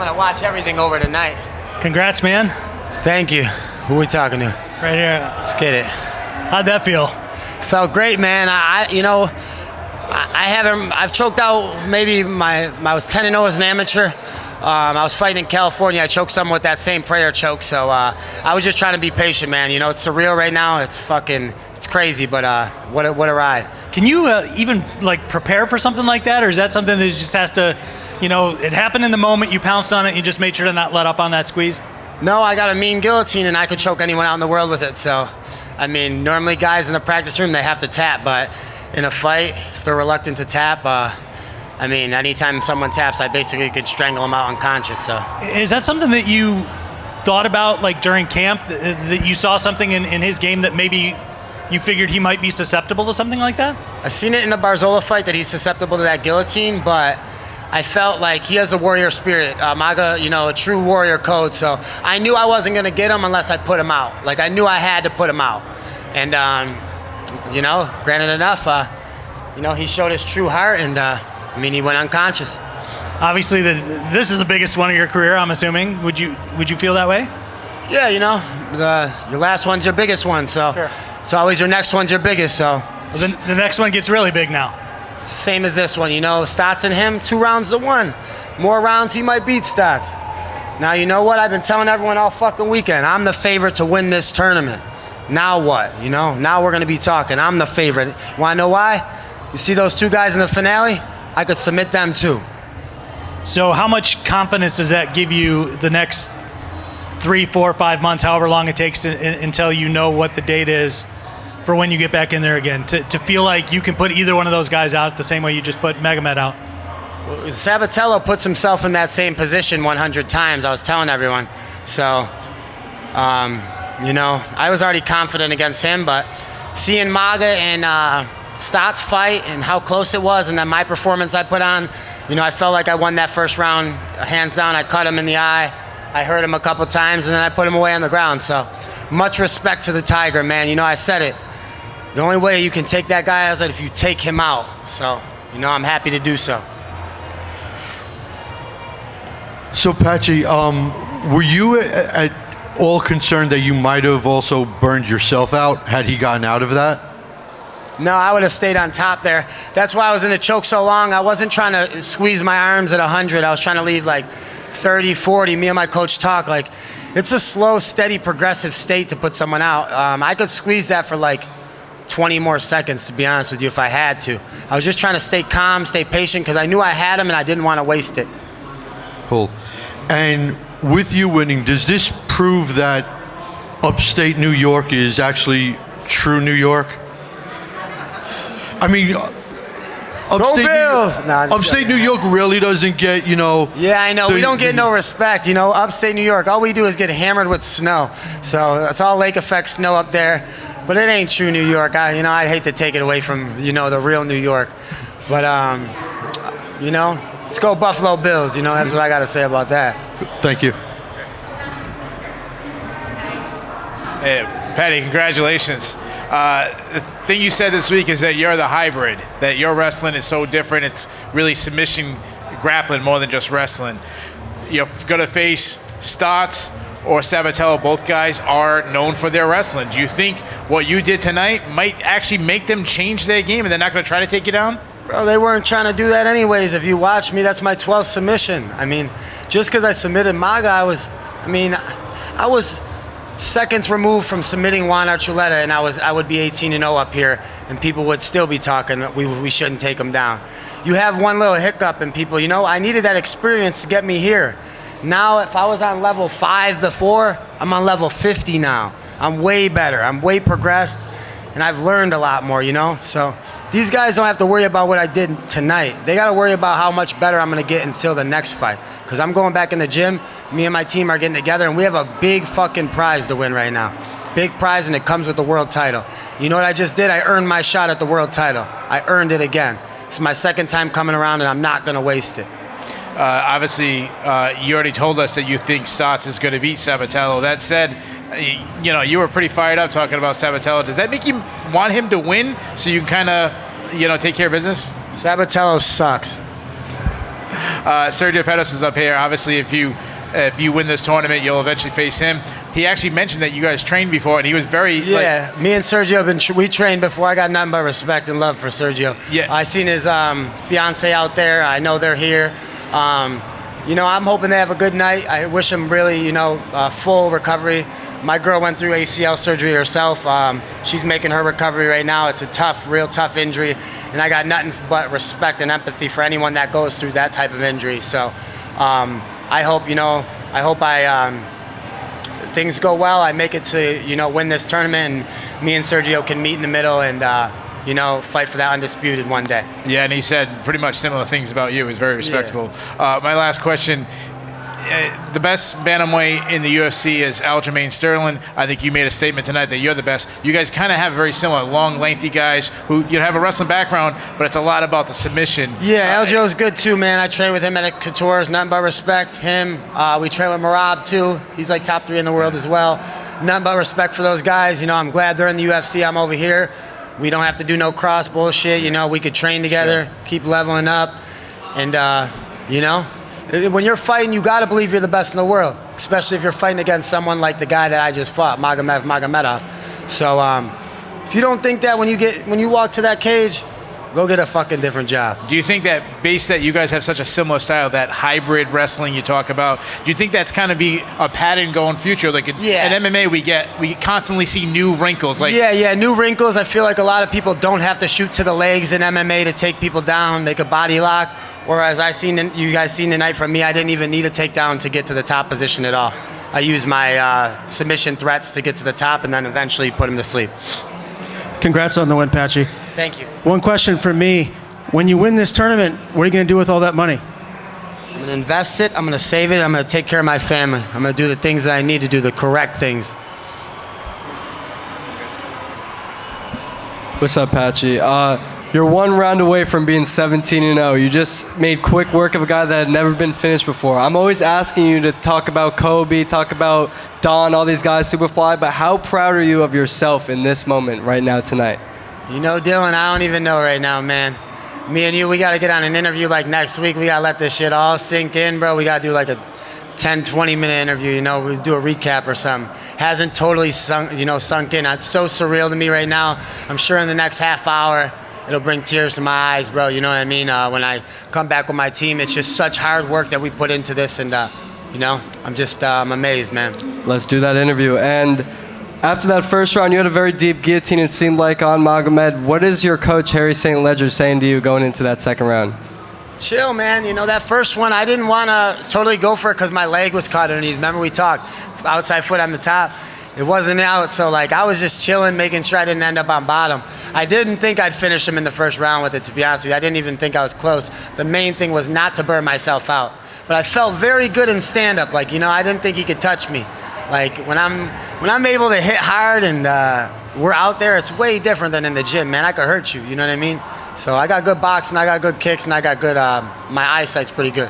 gonna watch everything over tonight. Congrats, man. Thank you. Who are we talking to? Right here. Let's get it. How'd that feel? Felt great, man. I've choked out maybe I was 10-0 as an amateur. I was fighting in California. I choked someone with that same prayer choke. So I was just trying to be patient, man. You know, it's surreal right now. It's crazy, but what a ride. Can you even like prepare for something like that, or is that something that just has to, it happened in the moment, you pounced on it, and you just made sure to not let up on that squeeze? No, I got a mean guillotine, and I could choke anyone out in the world with it. So, I mean, normally guys in the practice room, they have to tap, but in a fight, if they're reluctant to tap, anytime someone taps, I basically could strangle them out unconscious. So, is that something that you thought about, like during camp, that you saw something in his game that maybe you figured he might be susceptible to something like that? I seen it in the Barzola fight that he's susceptible to that guillotine, but I felt like he has a warrior spirit, a true warrior code. So I knew I wasn't going to get him unless I put him out. Like I knew I had to put him out. And, granted enough, he showed his true heart, and he went unconscious. Obviously, this is the biggest one of your career, I'm assuming. Would you feel that way? Yeah, your last one's your biggest one, so sure. It's always your next one's your biggest. So the next one gets really big now. Same as this one, Stotts and him, 2 rounds to 1. More rounds, he might beat Stotts. Now, you know what? I've been telling everyone all fucking weekend, I'm the favorite to win this tournament. Now what? Now we're going to be talking. I'm the favorite. Want to know why? You see those 2 guys in the finale? I could submit them too. So how much confidence does that give you the next 3, 4, 5 months, however long it takes until you know what the date is for when you get back in there again, to feel like you can put either one of those guys out the same way you just put Magomed out? Sabatello puts himself in that same position 100 times, I was telling everyone. So, I was already confident against him, but seeing Maga and Stotts fight and how close it was, and then my performance I put on, I felt like I won that first round hands down. I cut him in the eye. I hurt him a couple times, and then I put him away on the ground. So much respect to the Tiger, man. I said it. The only way you can take that guy is that if you take him out. So, I'm happy to do so. So, Patchy, were you at all concerned that you might have also burned yourself out had he gotten out of that? No, I would have stayed on top there. That's why I was in the choke so long. I wasn't trying to squeeze my arms at 100. I was trying to leave like 30, 40. Me and my coach talk like it's a slow, steady, progressive state to put someone out. I could squeeze that for like 20 more seconds, to be honest with you, if I had to. I was just trying to stay calm, stay patient, because I knew I had him and I didn't want to waste it. Cool. And with you winning, does this prove that upstate New York is actually true New York? I mean, upstate New York really doesn't get, Yeah, I know. We don't get no respect. Upstate New York, all we do is get hammered with snow. So it's all lake effect snow up there. But it ain't true New York. I'd hate to take it away from, the real New York. But, let's go Buffalo Bills. That's what I got to say about that. Thank you. Hey, Patty, congratulations. The thing you said this week is that you're the hybrid, that your wrestling is so different. It's really submission grappling more than just wrestling. You're going to face Stotts or Sabatello. Both guys are known for their wrestling. Do you think what you did tonight might actually make them change their game and they're not going to try to take you down? Bro, they weren't trying to do that anyways. If you watch me, that's my 12th submission. Just because I submitted Maga, I was seconds removed from submitting Juan Archuleta, and I would be 18-0 up here, and people would still be talking, we shouldn't take him down. You have one little hiccup, and people, I needed that experience to get me here. Now, if I was on level 5 before, I'm on level 50 now. I'm way better. I'm way progressed, and I've learned a lot more, So these guys don't have to worry about what I did tonight. They got to worry about how much better I'm going to get until the next fight. Because I'm going back in the gym. Me and my team are getting together, and we have a big fucking prize to win right now. Big prize, and it comes with the world title. You know what I just did? I earned my shot at the world title. I earned it again. It's my second time coming around, and I'm not going to waste it. Obviously, you already told us that you think Stotts is going to beat Sabatello. That said, you were pretty fired up talking about Sabatello. Does that make you want him to win so you can kind of, take care of business? Sabatello sucks. Sergio Pettis is up here. Obviously, if you win this tournament, you'll eventually face him. He actually mentioned that you guys trained before, and he was very me and Sergio we trained before. I got nothing but respect and love for Sergio. Yeah. I seen his fiance out there. I know they're here. I'm hoping they have a good night. I wish them really, full recovery. My girl went through ACL surgery herself. She's making her recovery right now. It's a real tough injury, and I got nothing but respect and empathy for anyone that goes through that type of injury. So I hope, things go well. I make it to, win this tournament, and me and Sergio can meet in the middle and, fight for that undisputed one day. Yeah, and he said pretty much similar things about you. He was very respectful. Yeah. My last question. The best bantamweight in the UFC is Aljamain Sterling. I think you made a statement tonight that you're the best. You guys kind of have very similar, long, lengthy guys who have a wrestling background, but it's a lot about the submission. Yeah, Aljo's good too, man. I train with him at Couture's, nothing but respect. Him, we train with Marab too. He's like top 3 in the world as well. Nothing but respect for those guys. I'm glad they're in the UFC. I'm over here. We don't have to do no cross bullshit. We could train together, keep leveling up, and when you're fighting, you got to believe you're the best in the world, especially if you're fighting against someone like the guy that I just fought, Magomed Magomedov. So if you don't think that when you walk to that cage, go get a fucking different job. Do you think that based that you guys have such a similar style, that hybrid wrestling you talk about, do you think that's kind of be a pattern going future? Like at MMA, we constantly see new wrinkles. New wrinkles. I feel like a lot of people don't have to shoot to the legs in MMA to take people down. They could body lock. Whereas you guys seen tonight from me, I didn't even need a takedown to get to the top position at all. I used my submission threats to get to the top and then eventually put him to sleep. Congrats on the win, Patchy. Thank you. One question for me. When you win this tournament, what are you going to do with all that money? I'm going to invest it. I'm going to save it. I'm going to take care of my family. I'm going to do the things that I need to do, the correct things. What's up, Patchy? You're one round away from being 17-0. You just made quick work of a guy that had never been finished before. I'm always asking you to talk about Kobe, talk about Don, all these guys, Superfly, but how proud are you of yourself in this moment right now tonight? Dylan, I don't even know right now, man. Me and you, we got to get on an interview like next week. We got to let this shit all sink in, bro. We got to do like a 10, 20-minute interview, we do a recap or something. Hasn't totally sunk in. It's so surreal to me right now. I'm sure in the next half hour, it'll bring tears to my eyes, bro. You know what I mean? When I come back with my team, it's just such hard work that we put into this, and I'm just amazed, man. Let's do that interview. And after that first round, you had a very deep guillotine, it seemed like, on Magomed. What is your coach, Harry St. Ledger, saying to you going into that second round? Chill, man. That first one, I didn't want to totally go for it because my leg was caught underneath. Remember we talked? Outside foot on the top. It wasn't out, so I was just chilling, making sure I didn't end up on bottom. I didn't think I'd finish him in the first round with it, to be honest with you. I didn't even think I was close. The main thing was not to burn myself out. But I felt very good in stand-up. I didn't think he could touch me. When I'm able to hit hard and we're out there, it's way different than in the gym, man. I could hurt you, you know what I mean? So I got good boxing, I got good kicks, and I got good, my eyesight's pretty good.